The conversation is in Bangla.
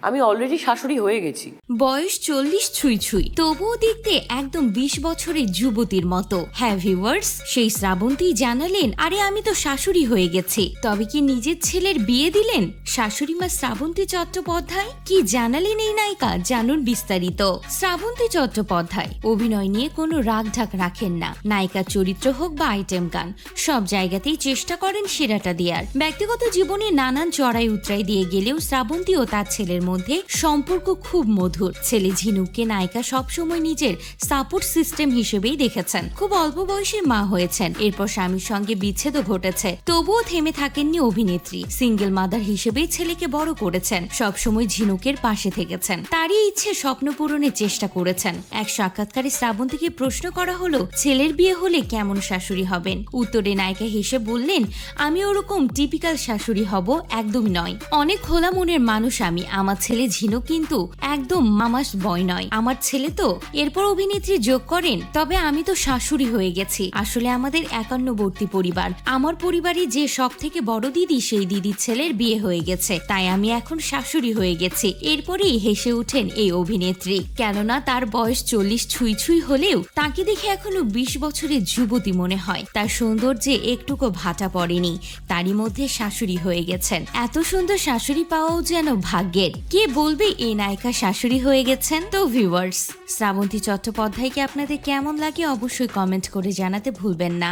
আমি অলরেডি শাশুড়ি হয়ে গেছি। বয়স 40 ছুঁই ছুঁই, তবুও দেখতে একদম 20 বছরের যুবতীর মতো। হ্যাঁ ভিউয়ার্স, সেই শ্রাবন্তী জানালেন, আরে আমি তো শাশুড়ি হয়ে গেছি। তবে কি নিজের ছেলের বিয়ে দিলেন শাশুড়ি মা শ্রাবন্তী চট্টোপাধ্যায়? কি জানালেন এই নায়িকা, জানুন বিস্তারিত। শ্রাবন্তী চট্টোপাধ্যায় অভিনয় নিয়ে কোনো রাগঢাক রাখেন না। নায়িকার চরিত্র হোক বা আইটেম গান, সব জায়গাতেই চেষ্টা করেন সেরাটা দেওয়ার। ব্যক্তিগত জীবনে নানান চড়াই উতরাই দিয়ে গেলেও শ্রাবন্তী ও তার ছেলের মধ্যে সম্পর্ক খুব মধুর। ছেলে ঝিনুককে নায়িকা সবসময় নিজের সাপোর্ট সিস্টেম হিসেবেই দেখেছেন। খুব অল্প বয়সে মা হয়েছেন, এরপর স্বামীর সঙ্গে বিচ্ছেদও ঘটেছে, তবুও থেমে থাকেননি অভিনেত্রী। সিঙ্গেল মাদার হিসেবেই ছেলেকে বড় করেছেন, সবসময় ঝিনুকের পাশে থেকেছেন, তারই ইচ্ছে স্বপ্ন পূরণের চেষ্টা করেছেন। এক সাক্ষাৎকারে শ্রাবন্তীকে প্রশ্ন করা হলো, ছেলের বিয়ে হলে কেমন শাশুড়ি হবেন? উত্তরে নায়িকা হেসে বললেন, আমি ওরকম টিপিক্যাল শাশুড়ি হব একদমই নয়। অনেক খোলা মনের মানুষ আমি। আমার ছেলে ঝিনুক কিন্তু একদম মামাস বয় নয়, আমার ছেলে তো। এরপর অভিনেত্রী যোগ করেন, তবে আমি তো শাশুড়ি হয়ে গেছি। আসলে আমাদের একান্নবর্তী পরিবার, আমার পরিবারে যে সব থেকে বড় দিদি, সেই দিদির ছেলের বিয়ে হয়ে গেছে, তাই আমি এখন শাশুড়ি হয়ে গেছি। এরপরেই হেসে উঠেন এই অভিনেত্রী, কেননা তার বয়স 40 ছুঁই ছুঁই হলেও তাকে দেখে এখনো 20 বছরের যুবতী মনে হয়। তার সৌন্দর্যে একটুকু ভাটা পড়েনি, তারই মধ্যে শাশুড়ি হয়ে গেছেন। এত সুন্দর শাশুড়ি পাওয়াও যেন ভাগ্যের। কে বলবে এই নায়িকা শাশুড়ি হয়ে গেছেন? তো ভিউয়ার্স, শ্রাবন্তী চট্টোপাধ্যায়কে আপনাদের কেমন লাগে অবশ্যই কমেন্ট করে জানাতে ভুলবেন না।